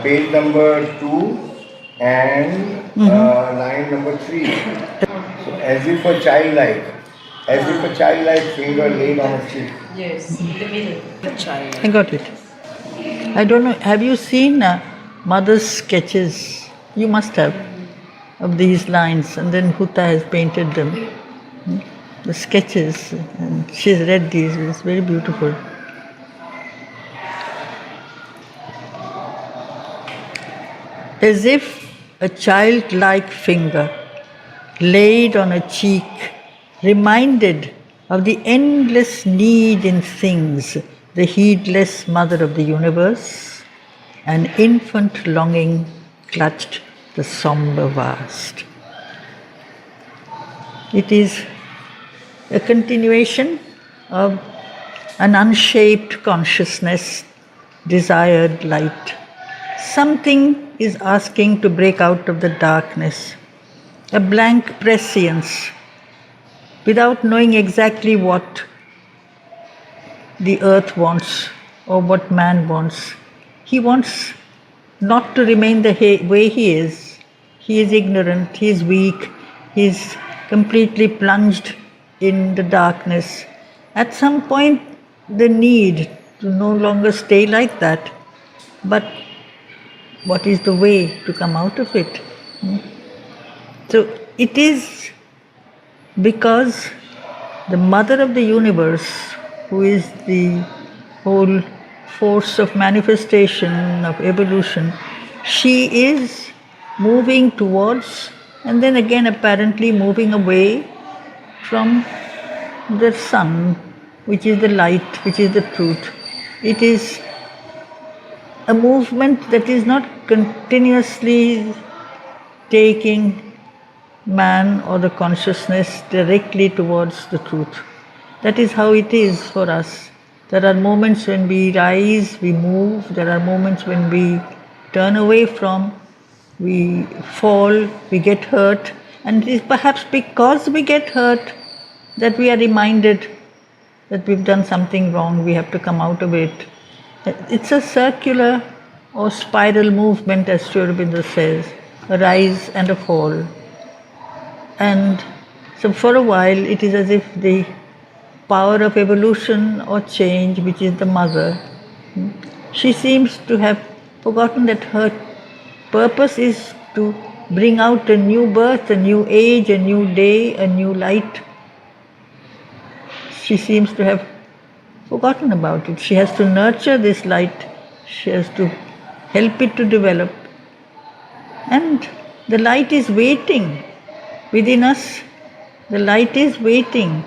page number 2 and line number 3. So as if a childlike finger laid on a cheek. Yes, in the middle. The child. I got it. I don't know, have you seen mother's sketches? You must have, of these lines, and then Huta has painted them. The sketches, and she's read these, it's very beautiful. As if a childlike finger laid on a cheek, reminded of the endless need in things, the heedless mother of the universe, an infant longing clutched the somber vast. It is a continuation of an unshaped consciousness, desired light. Something is asking to break out of the darkness, a blank prescience, without knowing exactly what the earth wants or what man wants. He wants not to remain the way he is. He is ignorant, he is weak, he is completely plunged in the darkness. At some point, the need to no longer stay like that. But what is the way to come out of it? So it is because the mother of the universe, who is the whole force of manifestation, of evolution, she is moving towards and then again apparently moving away from the sun, which is the light, which is the truth. It is a movement that is not continuously taking man or the consciousness directly towards the truth. That is how it is for us. There are moments when we rise, we move. There are moments when we turn away from, we fall, we get hurt. And it is perhaps because we get hurt that we are reminded that we've done something wrong, we have to come out of it. It's a circular or spiral movement, as Sri Aurobindo says, a rise and a fall. And so for a while it is as if the power of evolution or change, which is the mother, she seems to have forgotten that her purpose is to bring out a new birth, a new age, a new day, a new light. She seems to have forgotten about it. She has to nurture this light. She has to help it to develop. And the light is waiting within us. The light is waiting.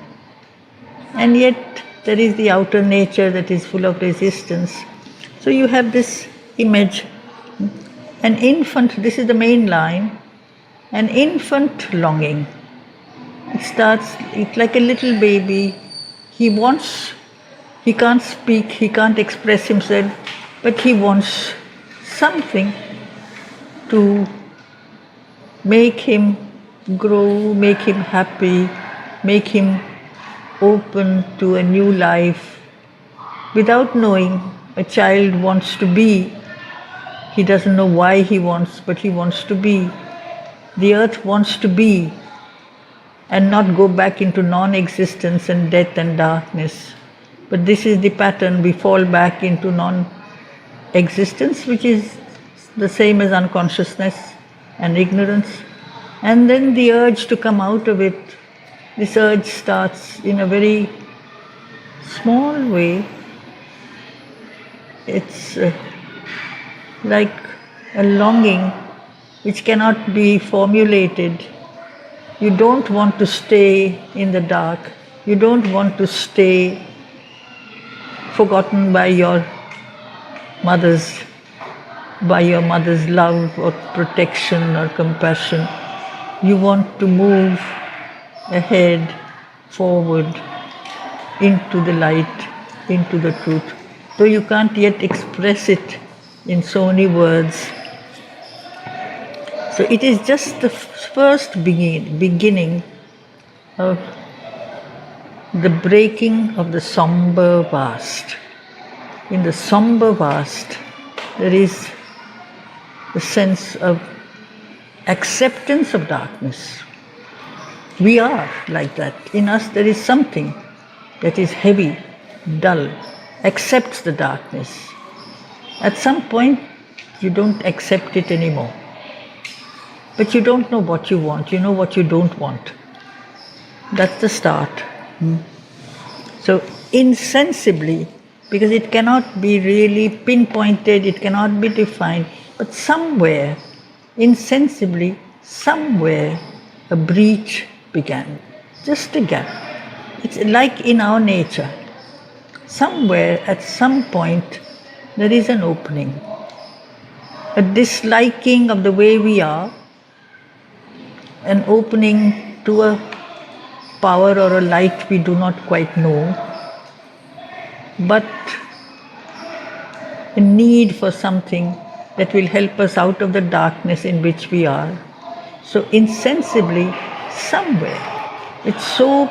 And yet there is the outer nature that is full of resistance. So you have this image, an infant, this is the main line, an infant longing. It starts, it's like a little baby. He wants, he can't speak, he can't express himself, but he wants something to make him grow, make him happy, make him open to a new life. Without knowing, a child wants to be. He doesn't know why he wants, but he wants to be. The earth wants to be and not go back into non-existence and death and darkness. But this is the pattern. We fall back into non-existence, which is the same as unconsciousness and ignorance. And then the urge to come out of it, this urge starts in a very small way. It's like a longing which cannot be formulated. You don't want to stay in the dark. You don't want to stay forgotten by your mother's love or protection or compassion. You want to move ahead, forward, into the light, into the truth. Though you can't yet express it in so many words. So it is just the first beginning of the breaking of the somber vast. In the somber vast, there is the sense of acceptance of darkness. We are like that. In us there is something that is heavy, dull, accepts the darkness. At some point you don't accept it anymore. But you don't know what you want, you know what you don't want. That's the start. So insensibly, because it cannot be really pinpointed, it cannot be defined, but somewhere, insensibly, somewhere, a breach began. Just a gap. It's like in our nature. Somewhere, at some point, there is an opening. A disliking of the way we are, an opening to a power or a light we do not quite know, but a need for something that will help us out of the darkness in which we are. So insensibly, somewhere, it's so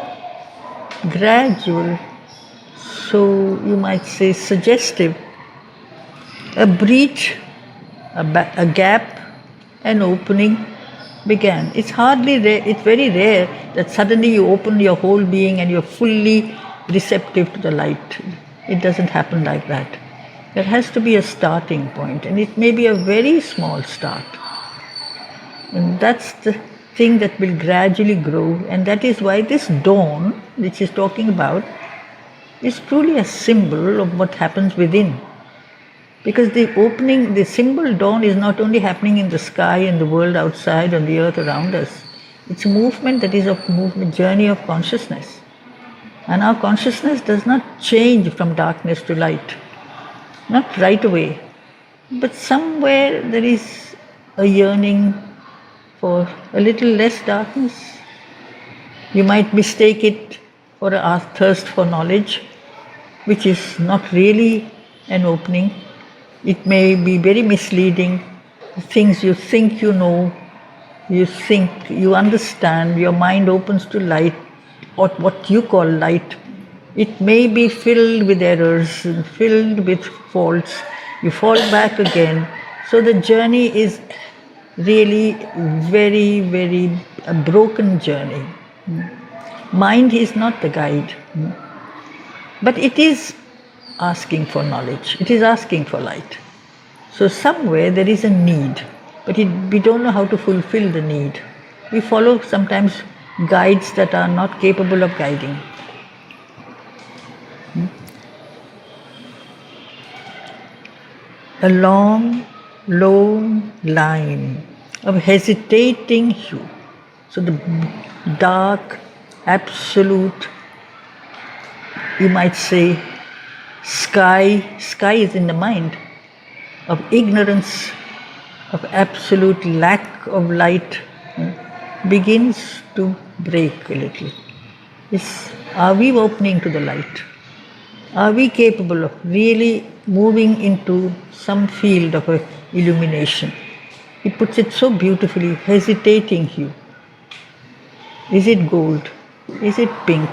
gradual, so you might say suggestive, a breach, a gap, an opening began. It's very rare that suddenly you open your whole being and you're fully receptive to the light. It doesn't happen like that. There has to be a starting point, and it may be a very small start. And that's the thing that will gradually grow, and that is why this dawn, which is talking about, is truly a symbol of what happens within. Because the opening, the symbol dawn is not only happening in the sky and the world outside and the earth around us. It's a movement that is a journey of consciousness. And our consciousness does not change from darkness to light. Not right away. But somewhere there is a yearning for a little less darkness. You might mistake it for a thirst for knowledge, which is not really an opening. It may be very misleading. The things you think you know, you think you understand, your mind opens to light, or what you call light. It may be filled with errors, filled with faults. You fall back again. So the journey is really very, very a broken journey. Mind is not the guide, but it is asking for knowledge. It is asking for light. So somewhere there is a need, but we don't know how to fulfill the need. We follow sometimes guides that are not capable of guiding. A long, lone line of hesitating hue. So the dark, absolute, you might say, sky is in the mind, of ignorance, of absolute lack of light, begins to break a little. Are we opening to the light? Are we capable of really moving into some field of illumination? He puts it so beautifully, hesitating hue. Is it gold? Is it pink?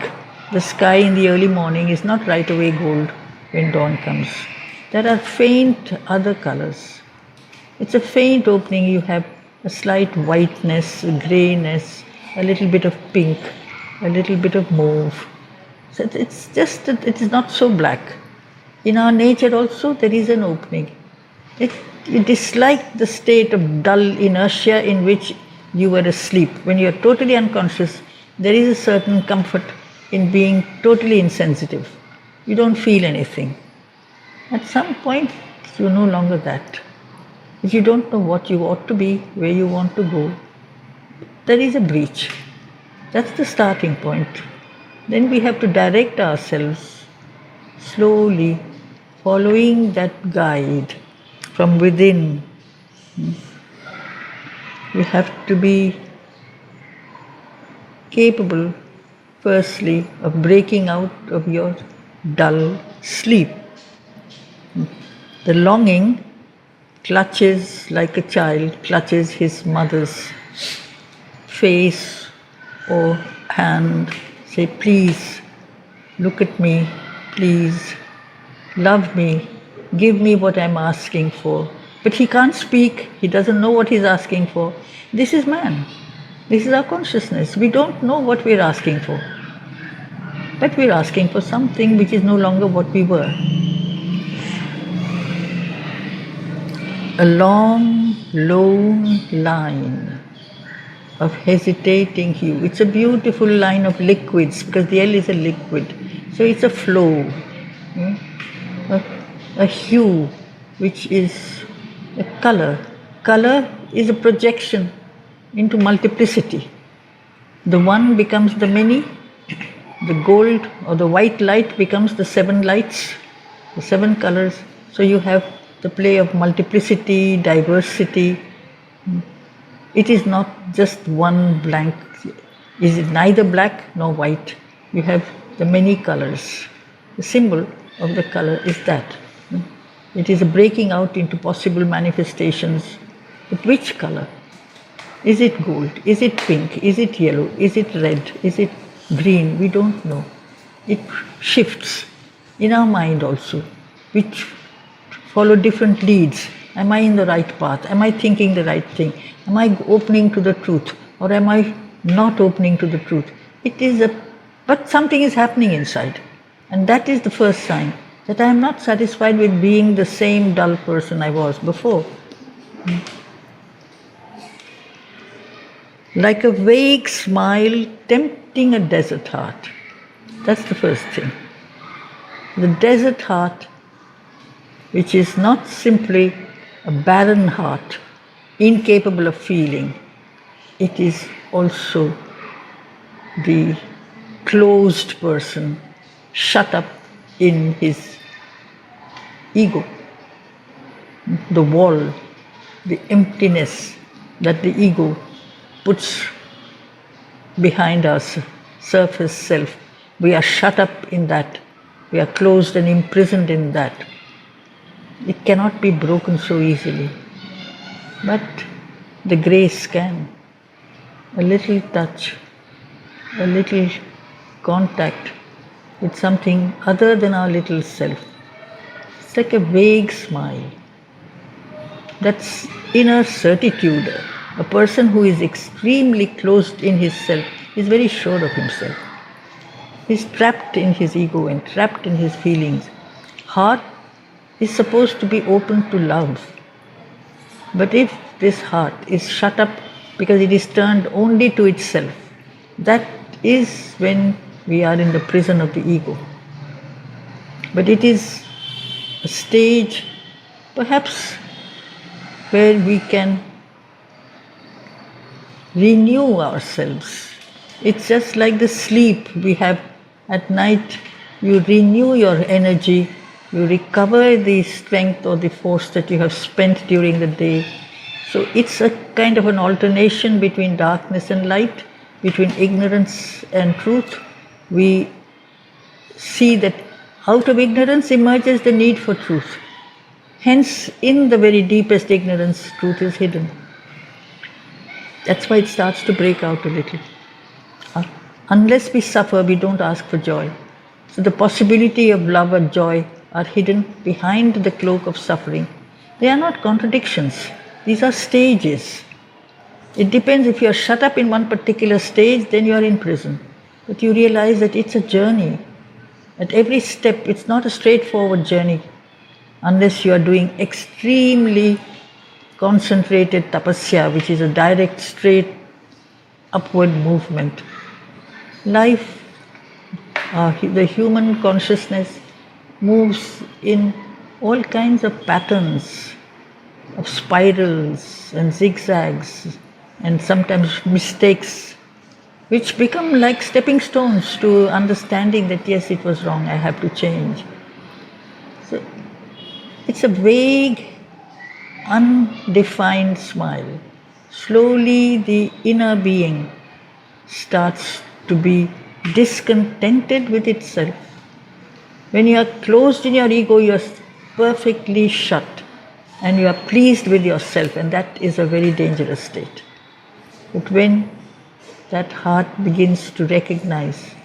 The sky in the early morning is not right away gold when dawn comes. There are faint other colors. It's a faint opening. You have a slight whiteness, a grayness, a little bit of pink, a little bit of mauve. So it's just that it is not so black. In our nature also there is an opening. You dislike the state of dull inertia in which you were asleep. When you are totally unconscious, there is a certain comfort in being totally insensitive. You don't feel anything. At some point, you're no longer that. If you don't know what you ought to be, where you want to go, there is a breach. That's the starting point. Then we have to direct ourselves slowly, following that guide from within. We have to be capable, firstly, of breaking out of your dull sleep. The longing clutches like a child clutches his mother's face or hand. Say, please, look at me, please, love me, give me what I'm asking for. but he can't speak, he doesn't know what he's asking for. This is man. This is our consciousness. We don't know what we're asking for. But we're asking for something which is no longer what we were. A long, lone line of hesitating hue. It's a beautiful line of liquids because the L is a liquid. So it's a flow, a hue which is a color. Color is a projection into multiplicity. The one becomes the many, the gold or the white light becomes the 7 lights, the 7 colors. So you have the play of multiplicity, diversity. It is not just one blank. Is it neither black nor white? You have the many colors. The symbol of the color is that. It is a breaking out into possible manifestations. But which color? Is it gold? Is it pink? Is it yellow? Is it red? Is it green? We don't know. It shifts in our mind also, which follow different leads. Am I in the right path? Am I thinking the right thing? Am I opening to the truth? Or am I not opening to the truth? But something is happening inside. And that is the first sign that I am not satisfied with being the same dull person I was before. Like a vague smile tempting a desert heart. That's the first thing. The desert heart, which is not simply a barren heart, incapable of feeling, it is also the closed person, shut up in his ego. The wall, the emptiness that the ego puts behind our surface self. We are shut up in that. We are closed and imprisoned in that. It cannot be broken so easily. But the grace can. A little touch, a little contact with something other than our little self. It's like a vague smile. That's inner certitude. A person who is extremely closed in his self is very sure of himself. He's trapped in his ego and trapped in his feelings. Heart is supposed to be open to love. But if this heart is shut up because it is turned only to itself, that is when we are in the prison of the ego. But it is a stage, perhaps, where we can renew ourselves. It's just like the sleep we have at night. You renew your energy, you recover the strength or the force that you have spent during the day. So it's a kind of an alternation between darkness and light, between ignorance and truth. We see that out of ignorance emerges the need for truth. Hence, in the very deepest ignorance, truth is hidden. That's why it starts to break out a little. Unless we suffer, we don't ask for joy. So the possibility of love and joy are hidden behind the cloak of suffering. They are not contradictions. These are stages. It depends. If you are shut up in one particular stage, then you are in prison. But you realize that it's a journey. At every step, it's not a straightforward journey unless you are doing extremely concentrated tapasya, which is a direct, straight, upward movement. Life, the human consciousness moves in all kinds of patterns, of spirals and zigzags and sometimes mistakes, which become like stepping stones to understanding that yes, it was wrong, I have to change. So it's a vague, undefined smile. Slowly the inner being starts to be discontented with itself. When you are closed in your ego, you are perfectly shut and you are pleased with yourself, and that is a very dangerous state. But when that heart begins to recognize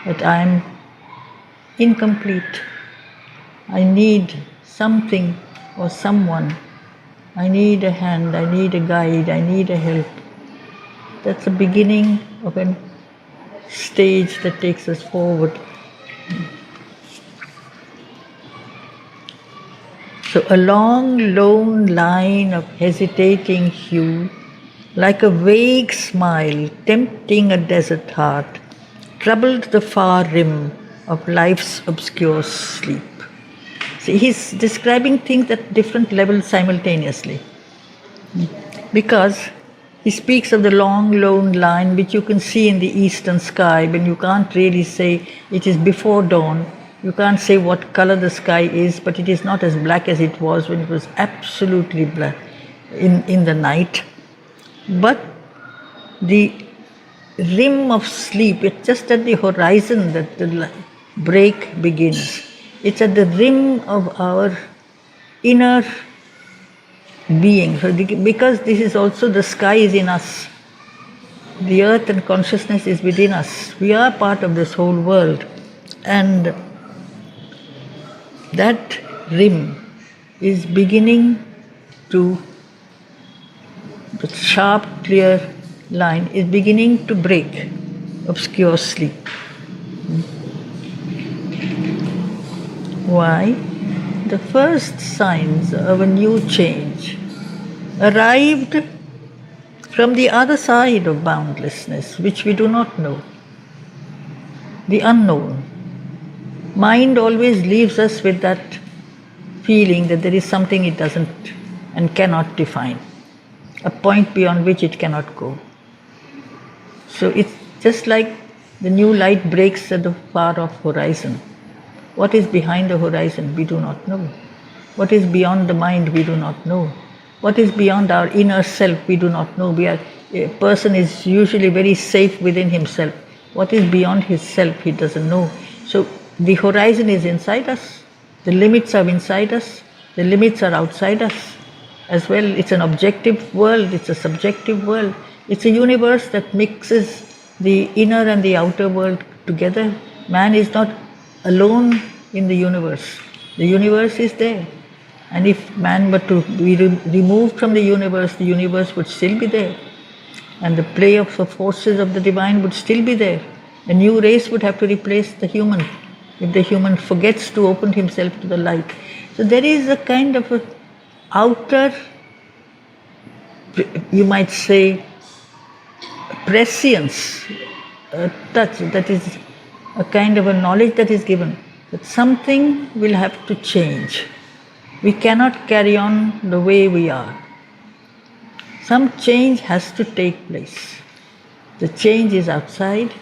that I am incomplete, I need something or someone, I need a hand, I need a guide, I need a help. That's the beginning of a stage that takes us forward. So a long, lone line of hesitating hue, like a vague smile tempting a desert heart, troubled the far rim of life's obscure sleep. See, he's describing things at different levels simultaneously. Because he speaks of the long, lone line which you can see in the eastern sky when you can't really say it is before dawn. You can't say what color the sky is, but it is not as black as it was when it was absolutely black in the night. But the rim of sleep, it's just at the horizon that the break begins. It's at the rim of our inner being. So because this is also, the sky is in us. The earth and consciousness is within us. We are part of this whole world. And that rim is beginning to, the sharp, clear line is beginning to break obscure sleep. Why? The first signs of a new change arrived from the other side of boundlessness, which we do not know, the unknown. Mind always leaves us with that feeling that there is something it doesn't and cannot define, a point beyond which it cannot go. So it's just like the new light breaks at the far off horizon. What is behind the horizon, we do not know. What is beyond the mind, we do not know. What is beyond our inner self, we do not know. A person is usually very safe within himself. What is beyond his self, he doesn't know. So the horizon is inside us. The limits are inside us. The limits are outside us as well. It's an objective world. It's a subjective world. It's a universe that mixes the inner and the outer world together. Man is not alone in the universe. The universe is there. And if man were to be removed from the universe would still be there. And the play of the forces of the divine would still be there. A new race would have to replace the human, if the human forgets to open himself to the light. So there is a kind of a outer, you might say, prescience, a touch, that is a kind of a knowledge that is given, that something will have to change. We cannot carry on the way we are. Some change has to take place. The change is outside,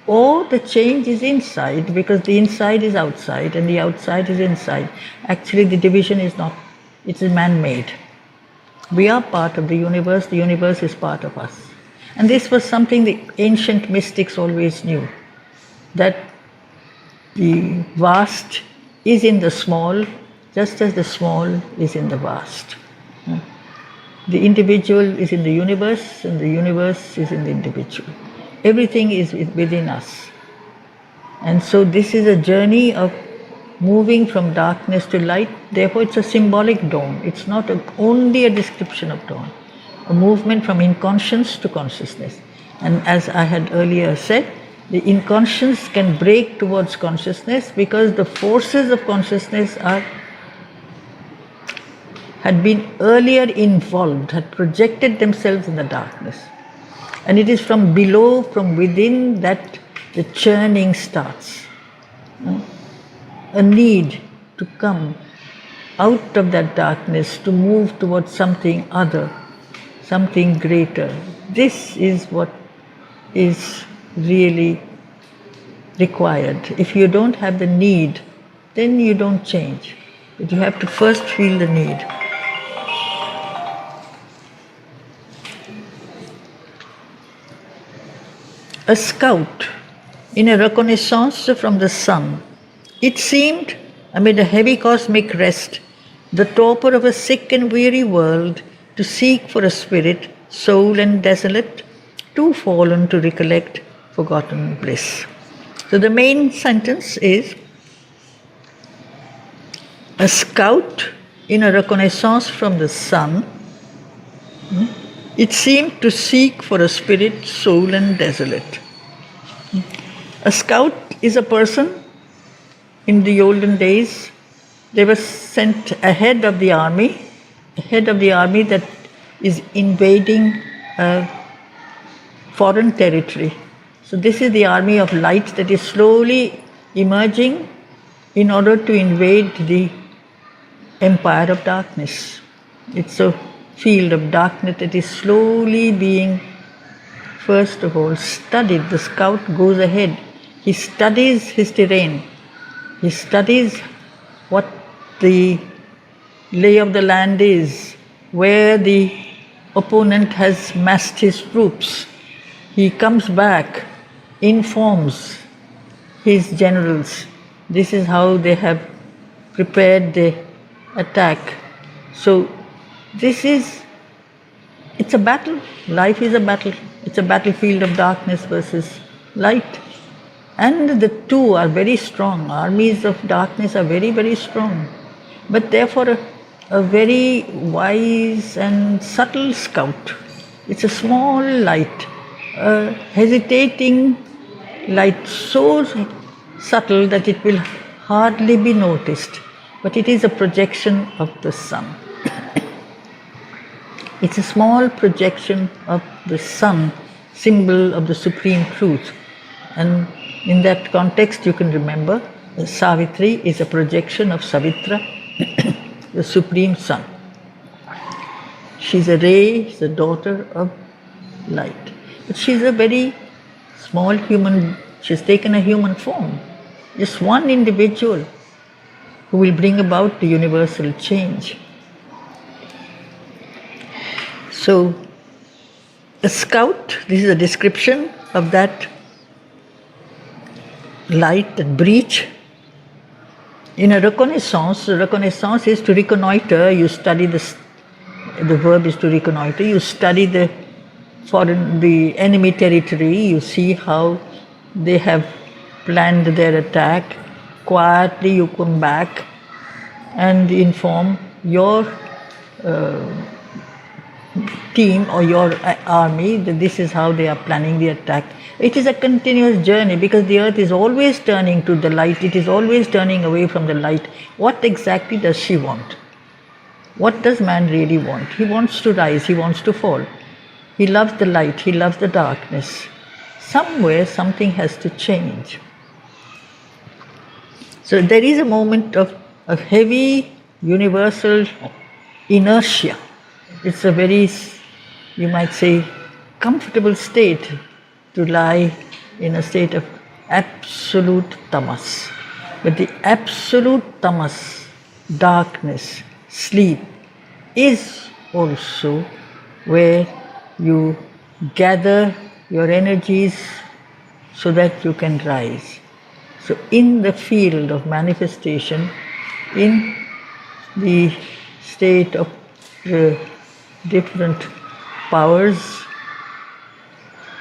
or the change is inside, because the inside is outside and the outside is inside. Actually, the division is not, it is man-made. We are part of the universe is part of us. And this was something the ancient mystics always knew, that the vast is in the small, just as the small is in the vast. The individual is in the universe, and the universe is in the individual. Everything is within us. And so this is a journey of moving from darkness to light. Therefore, it's a symbolic dawn. It's not only a description of dawn. A movement from inconscience to consciousness. And as I had earlier said, the inconscience can break towards consciousness because the forces of consciousness had been earlier involved, had projected themselves in the darkness. And it is from below, from within, that the churning starts. A need to come out of that darkness, to move towards something other, something greater. This is what is really required. If you don't have the need, then you don't change. But you have to first feel the need. A scout in a reconnaissance from the sun, it seemed, amid a heavy cosmic rest, the torpor of a sick and weary world, to seek for a spirit, soul and desolate, too fallen to recollect forgotten bliss. So the main sentence is, a scout in a reconnaissance from the sun, it seemed to seek for a spirit, soul, and desolate. A scout is a person. In the olden days, they were sent ahead of the army that is invading a foreign territory. So this is the army of light that is slowly emerging in order to invade the empire of darkness. It's a field of darkness that is slowly being, first of all, studied. The scout goes ahead. He studies his terrain. He studies what the lay of the land is, where the opponent has massed his troops. He comes back, informs his generals. This is how they have prepared the attack. So it's a battle. Life is a battle. It's a battlefield of darkness versus light. And the two are very strong. Armies of darkness are very, very strong. But therefore a very wise and subtle scout. It's a small light, a hesitating light, so subtle that it will hardly be noticed. But it is a projection of the sun. It's a small projection of the sun, symbol of the supreme truth. And in that context, you can remember Savitri is a projection of Savitra, the supreme sun. She's a ray, she's a daughter of light. But she's a very small human, she's taken a human form. Just one individual who will bring about the universal change. So, a scout, this is a description of that light, that breach. In a reconnaissance is to reconnoiter. You study the verb is to reconnoiter. You study the enemy territory. You see how they have planned their attack. Quietly you come back and inform your team or your army that this is how they are planning the attack. It is a continuous journey because the earth is always turning to the light. It is always turning away from the light. What exactly does she want? What does man really want? He wants to rise, he wants to fall. He loves the light, he loves the darkness. Somewhere something has to change. So there is a moment of heavy universal inertia. It's a very, you might say, comfortable state to lie in a state of absolute tamas. But the absolute tamas, darkness, sleep, is also where you gather your energies so that you can rise. So in the field of manifestation, in the state of different powers,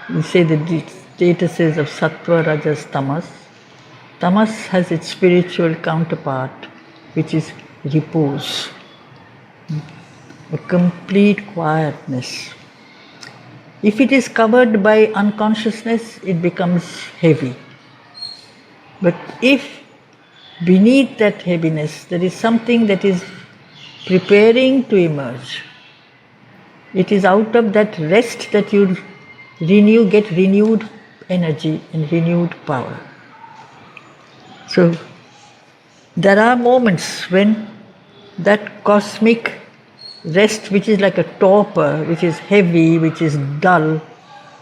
we say the statuses of sattva, rajas, tamas. Tamas has its spiritual counterpart, which is repose, a complete quietness. If it is covered by unconsciousness, it becomes heavy. But if beneath that heaviness there is something that is preparing to emerge, it is out of that rest that you get renewed energy and renewed power. So there are moments when that cosmic rest, which is like a torpor, which is heavy, which is dull,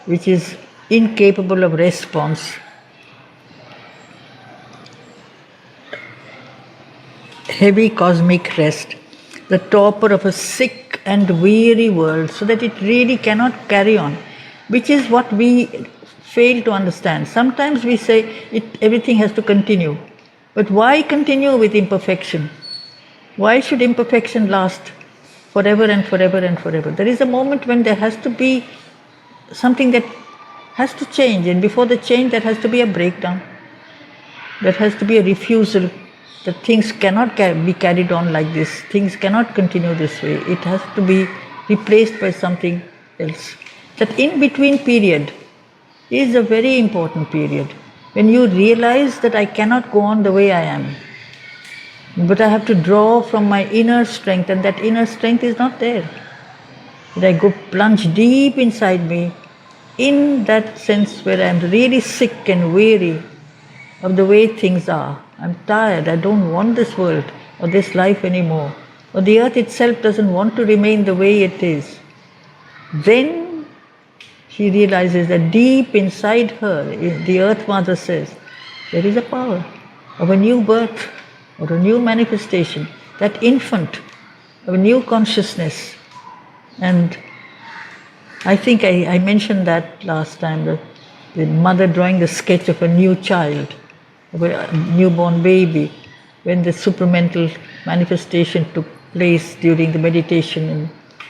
which is incapable of response, heavy cosmic rest, the torpor of a sick and weary world, so that it really cannot carry on, which is what we fail to understand. Sometimes we say everything has to continue, but why continue with imperfection? Why should imperfection last forever and forever and forever? There is a moment when there has to be something that has to change, and before the change there has to be a breakdown, there has to be a refusal that things cannot be carried on like this, things cannot continue this way, it has to be replaced by something else. That in between period is a very important period when you realize that I cannot go on the way I am, but I have to draw from my inner strength, and that inner strength is not there. That I go plunge deep inside me in that sense where I am really sick and weary of the way things are. I'm tired, I don't want this world or this life anymore, or the earth itself doesn't want to remain the way it is. Then she realizes that deep inside her, the Earth Mother says, there is a power of a new birth or a new manifestation, that infant of a new consciousness. And I think I mentioned that last time, the mother drawing the sketch of a new child, of a newborn baby, when the supramental manifestation took place during the meditation in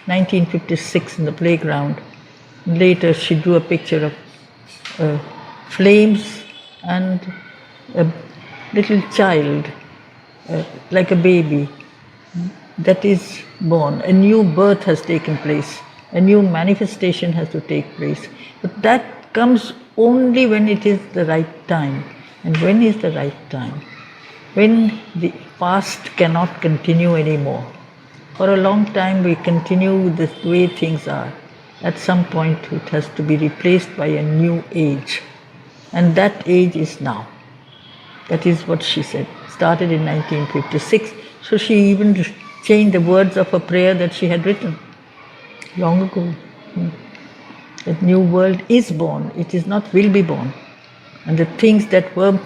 1956 in the playground. Later she drew a picture of flames and a little child, like a baby, that is born. A new birth has taken place, a new manifestation has to take place. But that comes only when it is the right time. And when is the right time? When the past cannot continue anymore. For a long time we continue with the way things are. At some point it has to be replaced by a new age. And that age is now. That is what she said. Started in 1956. So she even changed the words of a prayer that she had written long ago. That new world is born. It is not will be born. And the things that were,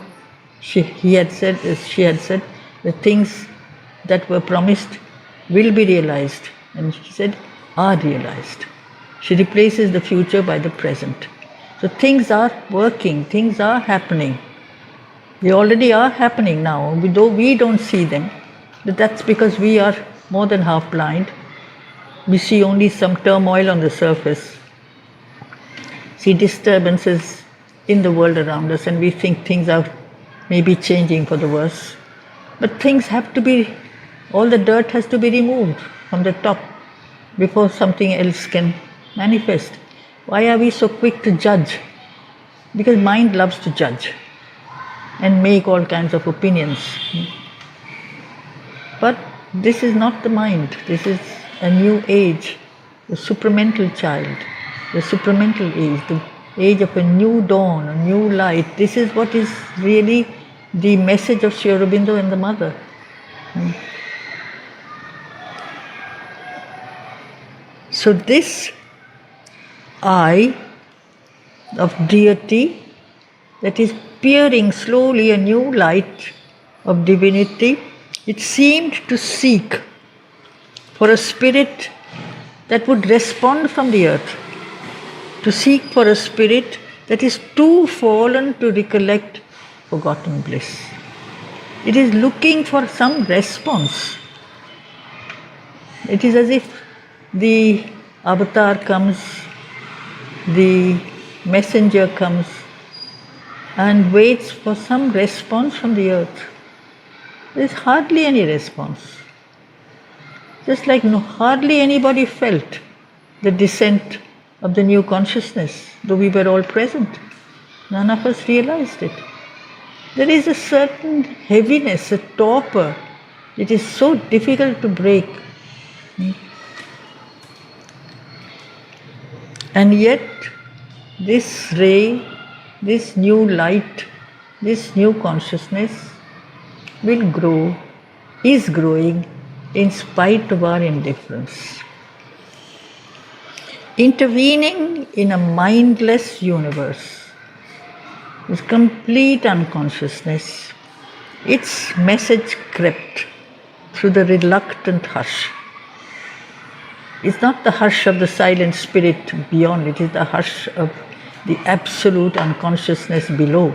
she had said, the things that were promised will be realized. And she said, are realized. She replaces the future by the present. So things are working, things are happening. They already are happening now, though we don't see them. But that's because we are more than half blind. We see only some turmoil on the surface, see disturbances in the world around us, and we think things are maybe changing for the worse. But things have to be, all the dirt has to be removed from the top before something else can manifest. Why are we so quick to judge? Because mind loves to judge and make all kinds of opinions. But this is not the mind, this is a new age, the supramental child, the supramental age, the age of a new dawn, a new light. This is what is really the message of Sri Aurobindo and the Mother. So this eye of deity that is peering slowly a new light of divinity, it seemed to seek for a spirit that would respond from the earth, to seek for a spirit that is too fallen to recollect forgotten bliss. It is looking for some response. It is as if the avatar comes, the messenger comes and waits for some response from the earth. There is hardly any response. Just like hardly anybody felt the descent of the new consciousness, though we were all present. None of us realized it. There is a certain heaviness, a torpor. It is so difficult to break. And yet, this ray, this new light, this new consciousness will grow, is growing in spite of our indifference. Intervening in a mindless universe with complete unconsciousness, its message crept through the reluctant hush. It's not the hush of the silent spirit beyond, it is the hush of the absolute unconsciousness below.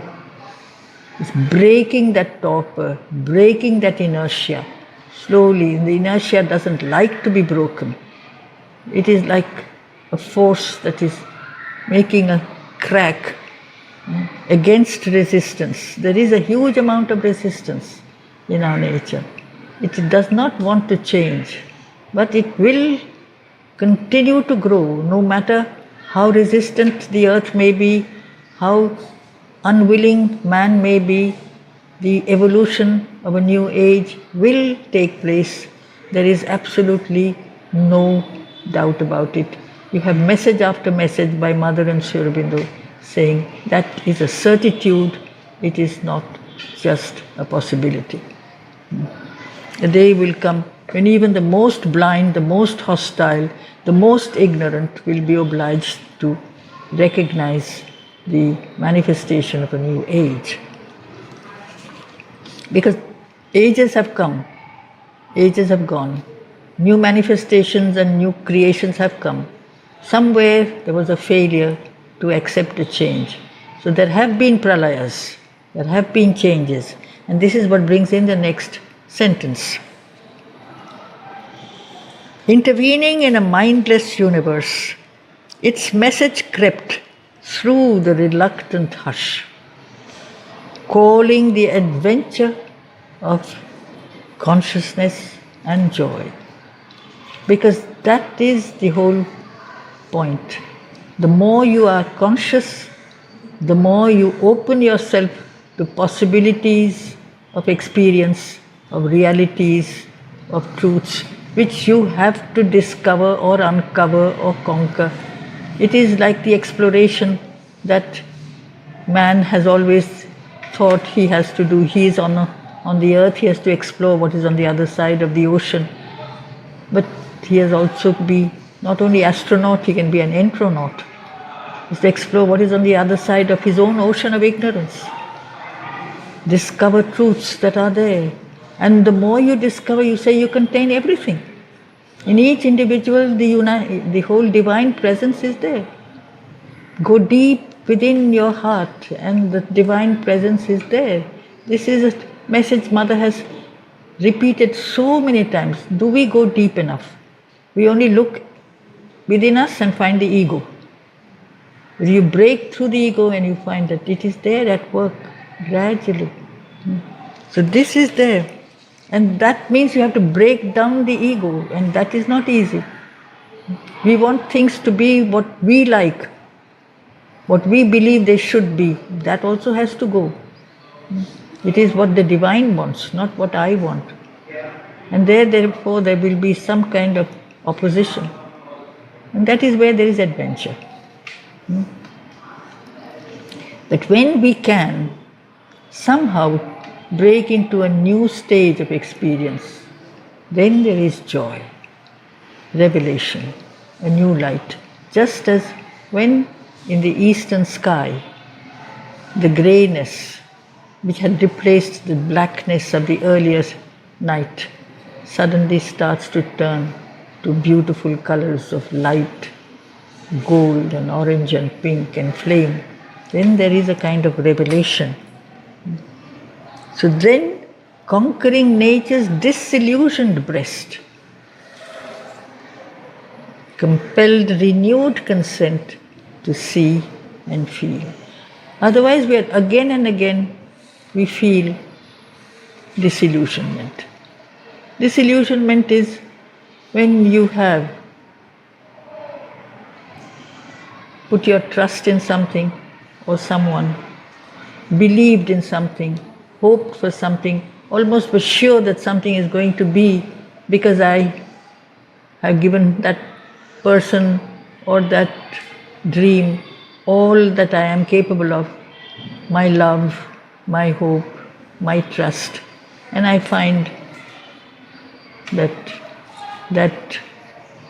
It's breaking that torpor, breaking that inertia. Slowly, the inertia doesn't like to be broken. It is like a force that is making a crack against resistance. There is a huge amount of resistance. in our nature. It does not want to change, but it will continue to grow no matter how resistant the earth may be, how unwilling man may be. The evolution of a new age will take place. There is absolutely no doubt about it. You have message after message by Mother and Sri Aurobindo saying that is a certitude, it is not just a possibility. A day will come when even the most blind, the most hostile, the most ignorant will be obliged to recognize the manifestation of a new age. Because ages have come, ages have gone, new manifestations and new creations have come. Somewhere there was a failure to accept a change. So there have been pralayas, there have been changes, and this is what brings in the next sentence. Intervening in a mindless universe, its message crept through the reluctant hush, calling the adventure of consciousness and joy. Because that is the whole point. The more you are conscious, the more you open yourself to possibilities of experience, of realities, of truths, which you have to discover or uncover or conquer. It is like the exploration that man has always thought he has to do. He is on the earth, he has to explore what is on the other side of the ocean. But he has also be not only astronaut, he can be an entronaut. He has to explore what is on the other side of his own ocean of ignorance. Discover truths that are there. And the more you discover, you say you contain everything. In each individual, the whole divine presence is there. Go deep within your heart and the divine presence is there. This is a message Mother has repeated so many times. Do we go deep enough? We only look within us and find the ego. You break through the ego and you find that it is there at work gradually. So this is there. And that means you have to break down the ego, and that is not easy. We want things to be what we like, what we believe they should be. That also has to go. It is what the divine wants, not what I want. And therefore there will be some kind of opposition. And that is where there is adventure. But when we can somehow break into a new stage of experience, then there is joy, revelation, a new light. Just as when in the eastern sky, the greyness which had replaced the blackness of the earlier night suddenly starts to turn to beautiful colors of light, gold and orange and pink and flame, then there is a kind of revelation. So then, conquering nature's disillusioned breast, compelled renewed consent to see and feel. Otherwise, we are again and again, we feel disillusionment. Disillusionment is when you have put your trust in something or someone, believed in something, hoped for something, almost was sure that something is going to be because I have given that person or that dream all that I am capable of, my love, my hope, my trust. And I find that that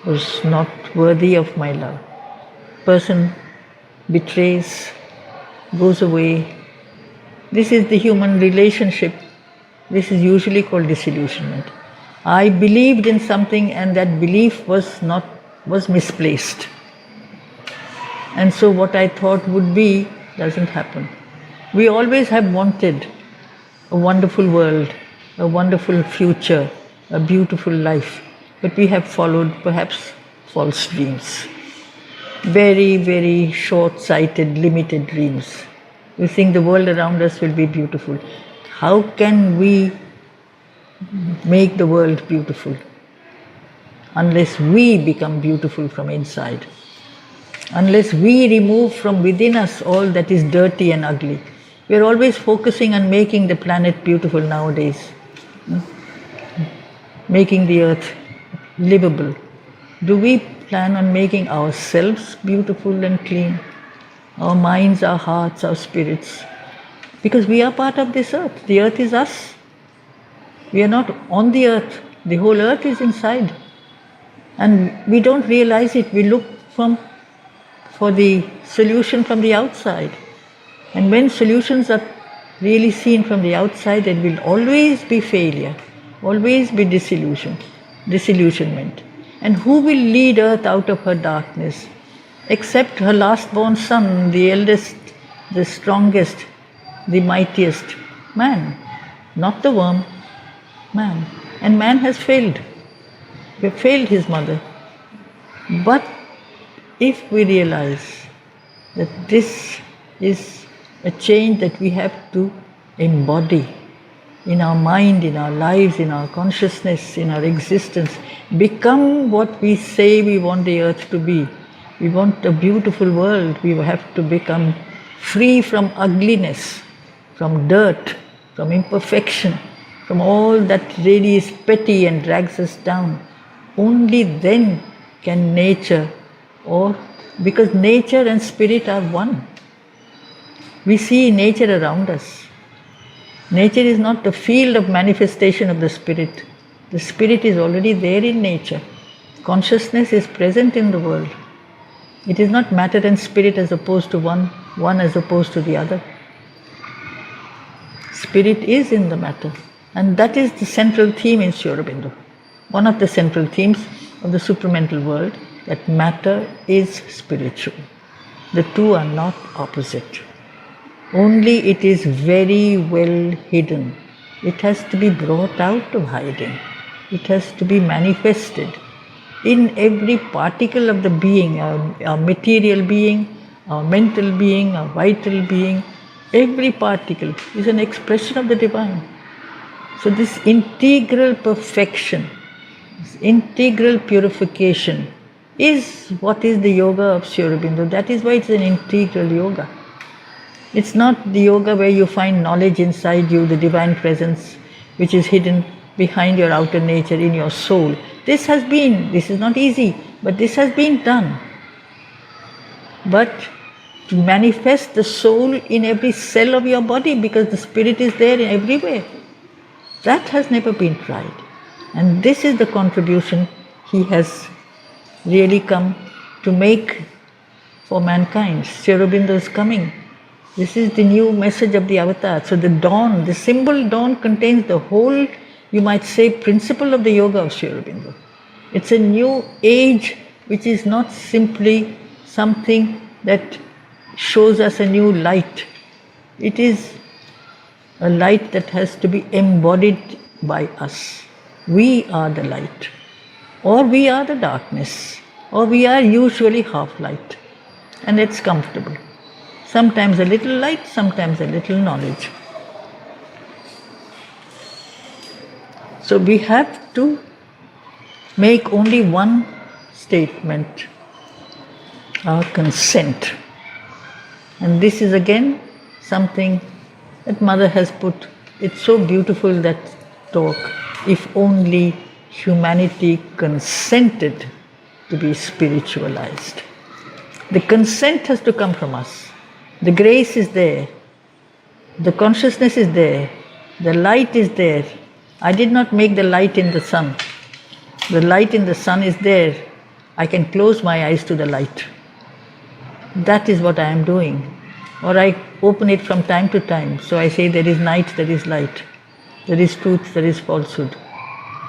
was not worthy of my love. Person betrays, goes away. This is the human relationship. This is usually called disillusionment. I believed in something and that belief was misplaced. And so what I thought would be doesn't happen. We always have wanted a wonderful world, a wonderful future, a beautiful life, but we have followed perhaps false dreams. Very, very short-sighted, limited dreams. We think the world around us will be beautiful. How can we make the world beautiful unless we become beautiful from inside. Unless we remove from within us all that is dirty and ugly. We are always focusing on making the planet beautiful nowadays, making the earth livable. Do we plan on making ourselves beautiful and clean? Our minds, our hearts, our spirits. Because we are part of this earth. The earth is us. We are not on the earth. The whole earth is inside. And we don't realize it. We look for the solution from the outside. And when solutions are really seen from the outside, there will always be failure, always be disillusionment. And who will lead earth out of her darkness? Except her last born son, the eldest, the strongest, the mightiest, man. Not the worm, man. And man has failed. We have failed his mother. But if we realize that this is a change that we have to embody in our mind, in our lives, in our consciousness, in our existence, become what we say we want the earth to be. We want a beautiful world. We have to become free from ugliness, from dirt, from imperfection, from all that really is petty and drags us down. Only then can nature, because nature and spirit are one. We see nature around us. Nature is not the field of manifestation of the spirit. The spirit is already there in nature. Consciousness is present in the world. It is not matter and spirit as opposed to one as opposed to the other. Spirit is in the matter. And that is the central theme in Sri Aurobindo. One of the central themes of the supramental world, that matter is spiritual. The two are not opposite. Only it is very well hidden. It has to be brought out of hiding. It has to be manifested in every particle of the being, our material being, our mental being, our vital being. Every particle is an expression of the divine. So this integral perfection, this integral purification is what is the yoga of Sri Aurobindo. That is why it's an integral yoga. It's not the yoga where you find knowledge inside you, the divine presence, which is hidden behind your outer nature in your soul. This is not easy, but this has been done. But to manifest the soul in every cell of your body, because the spirit is there everywhere, that has never been tried. And this is the contribution he has really come to make for mankind. Sri Aurobindo is coming. This is the new message of the avatar. So the dawn, the symbol dawn contains the whole, you might say, principle of the yoga of Sri Aurobindo. It's a new age which is not simply something that shows us a new light. It is a light that has to be embodied by us. We are the light, or we are the darkness, or we are usually half light, and it's comfortable. Sometimes a little light, sometimes a little knowledge. So we have to make only one statement, our consent. And this is again something that Mother has put. It's so beautiful, that talk. If only humanity consented to be spiritualized. The consent has to come from us. The grace is there. The consciousness is there. The light is there. I did not make the light in the sun. The light in the sun is there. I can close my eyes to the light. That is what I am doing. Or I open it from time to time. So I say there is night, there is light. There is truth, there is falsehood.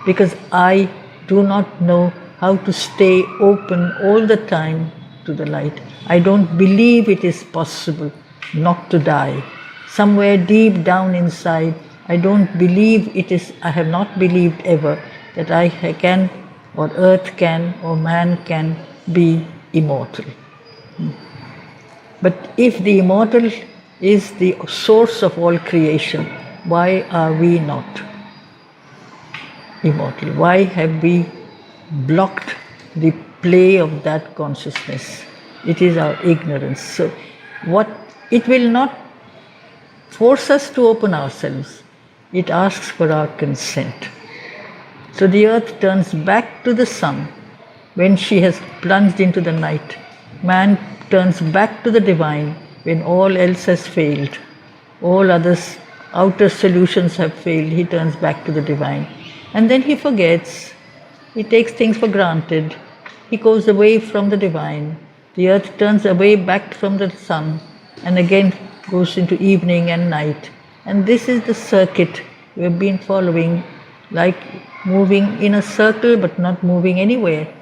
Because I do not know how to stay open all the time to the light. I don't believe it is possible not to die. Somewhere deep down inside, I don't believe it is, I have not believed ever that I can, or earth can, or man can be immortal. But if the immortal is the source of all creation, why are we not? immortal? Why have we blocked the play of that consciousness? It is our ignorance. So, what it will not force us to open ourselves, it asks for our consent. So, the earth turns back to the sun when she has plunged into the night. Man turns back to the divine when all else has failed. All others, outer solutions have failed. He turns back to the divine. And then he forgets. He takes things for granted. He goes away from the divine. The earth turns away back from the sun and again goes into evening and night. And this is the circuit we have been following, like moving in a circle but not moving anywhere.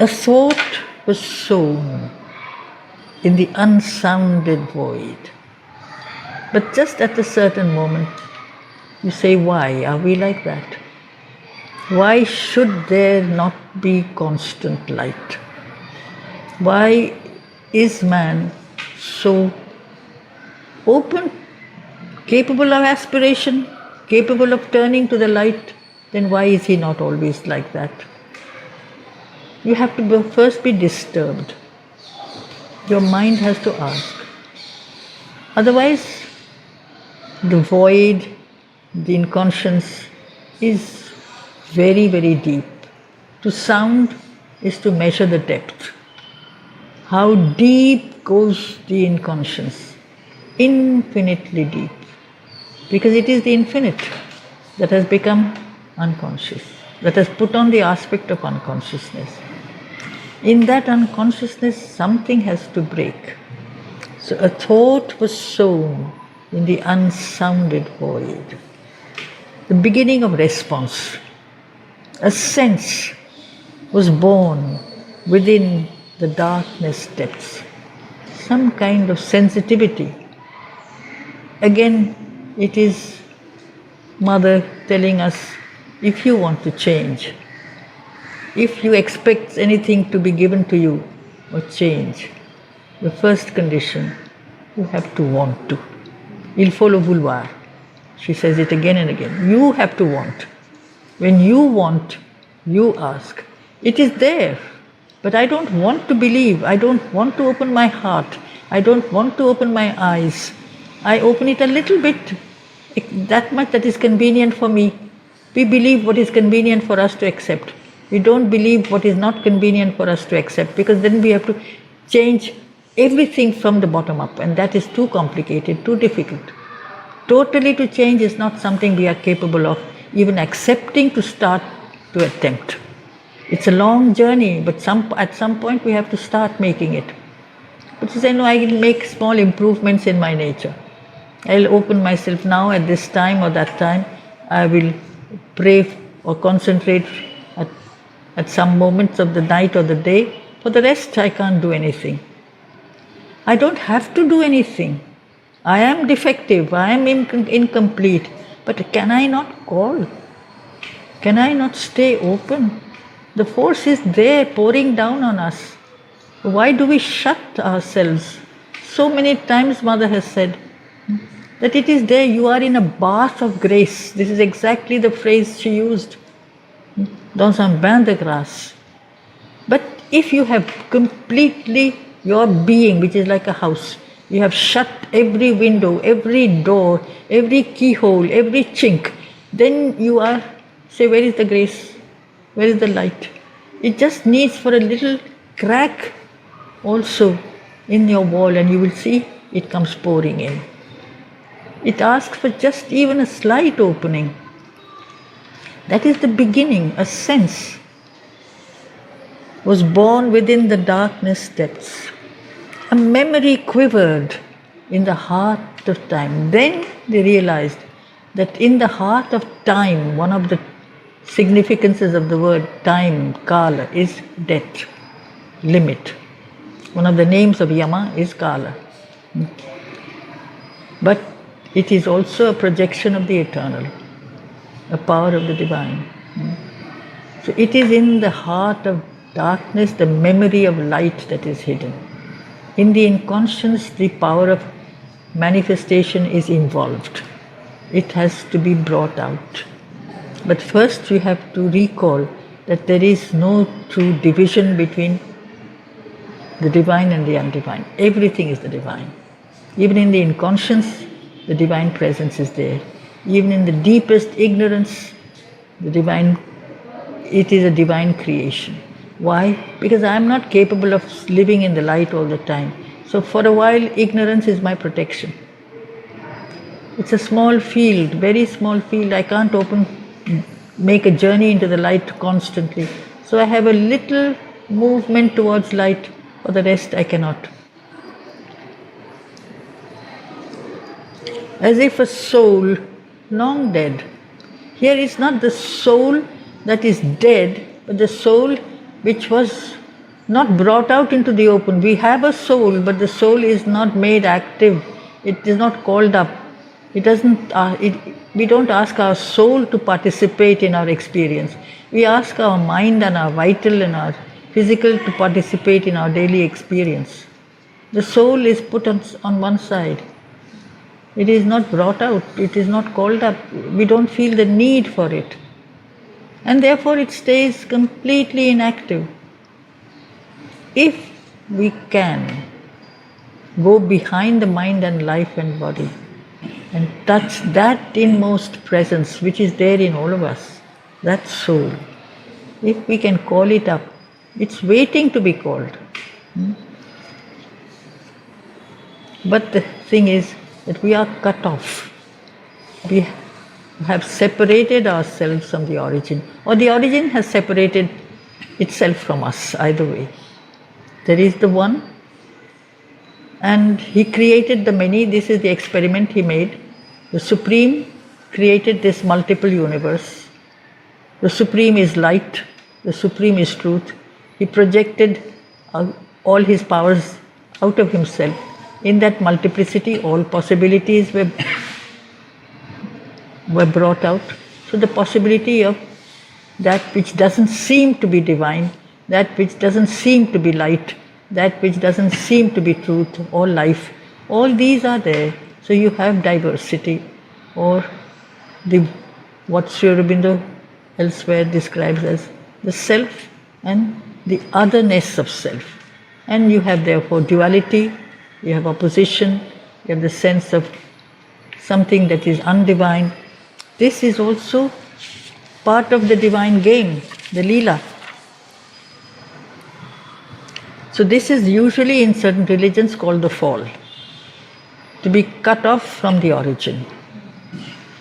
A thought was sown in the unsounded void. But just at a certain moment, you say, why are we like that? Why should there not be constant light? Why is man so open, capable of aspiration, capable of turning to the light? Then why is he not always like that? You have to first be disturbed. Your mind has to ask. Otherwise, the void, the inconscience is very, very deep. To sound is to measure the depth. How deep goes the inconscience? Infinitely deep. Because it is the infinite that has become unconscious, that has put on the aspect of unconsciousness. In that unconsciousness, something has to break. So a thought was sown in the unsounded void. The beginning of response. A sense was born within the darkness depths. Some kind of sensitivity. Again, it is Mother telling us, if you want to change, if you expect anything to be given to you or change, the first condition, you have to want to. Il faut le vouloir. She says it again and again. You have to want. When you want, you ask. It is there, but I don't want to believe. I don't want to open my heart. I don't want to open my eyes. I open it a little bit, that much that is convenient for me. We believe what is convenient for us to accept. We don't believe what is not convenient for us to accept, because then we have to change everything from the bottom up, and that is too complicated, too difficult. Totally to change is not something we are capable of even accepting to start to attempt. It's a long journey, but at some point we have to start making it. But you say, no, I will make small improvements in my nature. I'll open myself now at this time or that time. I will pray or concentrate at some moments of the night or the day. For the rest, I can't do anything. I don't have to do anything. I am defective, I am incomplete. But can I not call? Can I not stay open? The force is there pouring down on us. Why do we shut ourselves? So many times Mother has said that it is there, you are in a bath of grace. This is exactly the phrase she used. Dans un bain de grâce. But if you have completely your being, which is like a house, you have shut every window, every door, every keyhole, every chink, then you are, say, where is the grace? Where is the light? It just needs for a little crack also in your wall, and you will see it comes pouring in. It asks for just even a slight opening. That is the beginning. A sense was born within the darkness depths. A memory quivered in the heart of time. Then they realized that in the heart of time, one of the significances of the word time, kala, is death, limit. One of the names of Yama is Kala. But it is also a projection of the eternal, a power of the divine. So it is in the heart of darkness, the memory of light that is hidden. In the inconscience, the power of manifestation is involved. it has to be brought out. But first we have to recall that there is no true division between the divine and the undivine. Everything is the divine. Even in the inconscience, the divine presence is there. Even in the deepest ignorance, it is a divine creation. Why? Because I am not capable of living in the light all the time. So for a while, ignorance is my protection. It's a small field, very small field. I can't make a journey into the light constantly. So I have a little movement towards light. For the rest, I cannot. As if a soul long dead. Here is not the soul that is dead, but the soul which was not brought out into the open. We have a soul, but the soul is not made active. It is not called up. We don't ask our soul to participate in our experience. We ask our mind and our vital and our physical to participate in our daily experience. The soul is put on one side. It is not brought out. It is not called up. We don't feel the need for it. And therefore it stays completely inactive. If we can go behind the mind and life and body and touch that inmost presence which is there in all of us, that soul, if we can call it up, it's waiting to be called. But the thing is that we are cut off. We have separated ourselves from the origin, or the origin has separated itself from us, either way. There is the one, and he created the many. This is the experiment he made. The Supreme created this multiple universe. The Supreme is light. The Supreme is truth. He projected all his powers out of himself. In that multiplicity, all possibilities were brought out. So the possibility of that which doesn't seem to be divine, that which doesn't seem to be light, that which doesn't seem to be truth or life, all these are there. So you have diversity, or what Sri Aurobindo elsewhere describes as the self and the otherness of self. And you have therefore duality, you have opposition, you have the sense of something that is undivine. This is also part of the divine game, the Leela. So this is usually in certain religions called the fall, to be cut off from the origin.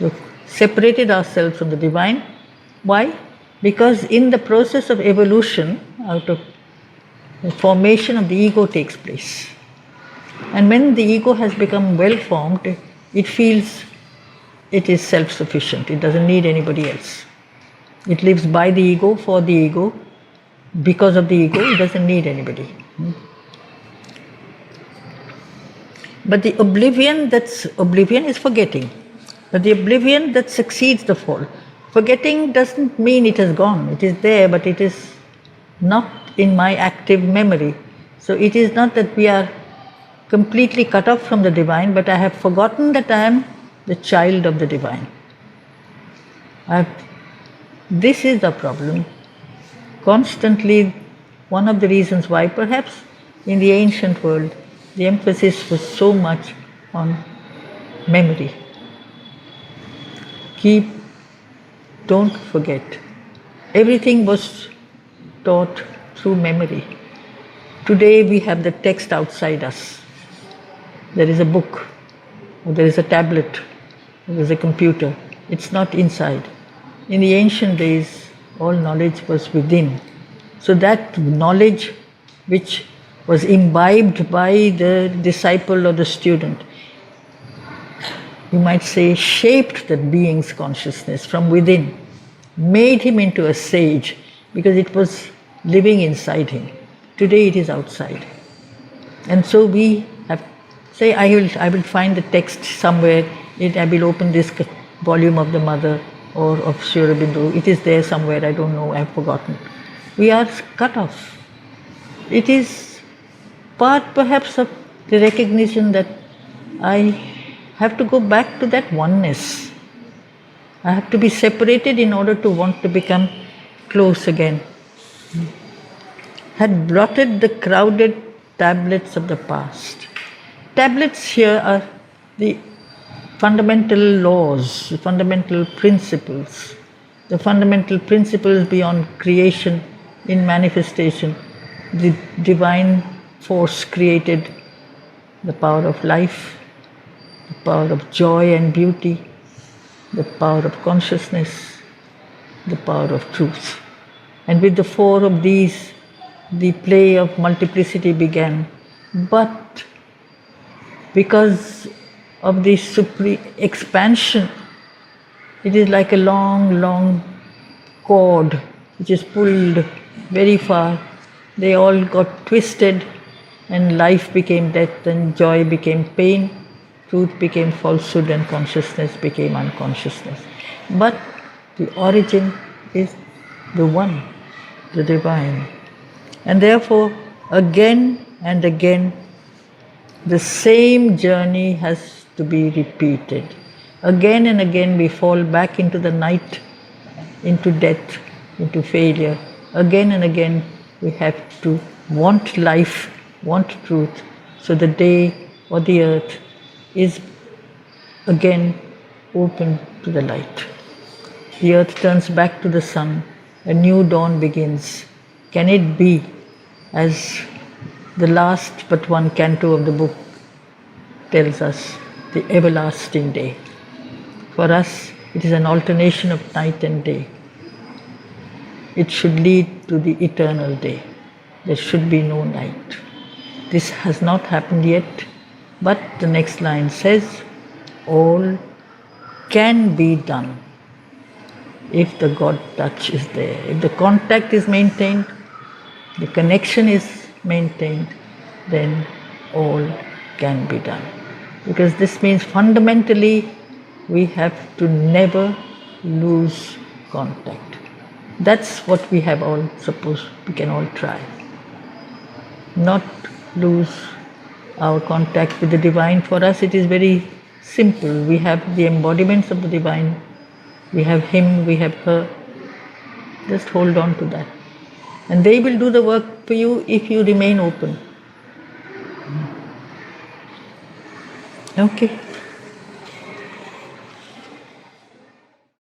We've separated ourselves from the divine. Why? Because in the process of evolution, out of the formation of the ego takes place. And when the ego has become well formed, it feels it is self-sufficient. It doesn't need anybody else. It lives by the ego, for the ego. Because of the ego, it doesn't need anybody. But the oblivion is forgetting. But the oblivion that succeeds the fall. Forgetting doesn't mean it has gone. It is there, but it is not in my active memory. So it is not that we are completely cut off from the divine, but I have forgotten that I am the child of the divine. This is the problem. Constantly, one of the reasons why perhaps in the ancient world the emphasis was so much on memory. Don't forget. Everything was taught through memory. Today we have the text outside us. There is a book, or there is a tablet, or there is a computer. It's not inside. In the ancient days, all knowledge was within. So that knowledge which was imbibed by the disciple or the student, you might say, shaped that being's consciousness from within, made him into a sage because it was living inside him. Today it is outside. And so we have, say, I will find the text somewhere, I will open this volume of the Mother or of Sri Aurobindo. It is there somewhere, I don't know, I have forgotten. We are cut off. It is part perhaps of the recognition that I have to go back to that oneness. I have to be separated in order to want to become close again. Had blotted the crowded tablets of the past. Tablets here are the fundamental laws, the fundamental principles beyond creation in manifestation. The divine force created the power of life, the power of joy and beauty, the power of consciousness, the power of truth. And with the four of these, the play of multiplicity began. But because of the supreme expansion, it is like a long, long cord which is pulled very far. They all got twisted, and life became death, and joy became pain, truth became falsehood, and consciousness became unconsciousness. But the origin is the one, the divine. And therefore, again and again, the same journey has to be repeated. Again and again we fall back into the night, into death, into failure. Again and again we have to want life, want truth, so the day or the earth is again open to the light. The earth turns back to the sun, a new dawn begins. Can it be, as the last but one canto of the book tells us, the everlasting day? For us, it is an alternation of night and day. It should lead to the eternal day. There should be no night. This has not happened yet, but the next line says, all can be done if the God touch is there. If the contact is maintained, the connection is maintained, then all can be done. Because this means fundamentally we have to never lose contact. That's what we have all supposed, we can all try. Not lose our contact with the divine. For us it is very simple. We have the embodiments of the divine. We have him, we have her. Just hold on to that. And they will do the work for you if you remain open. Okay.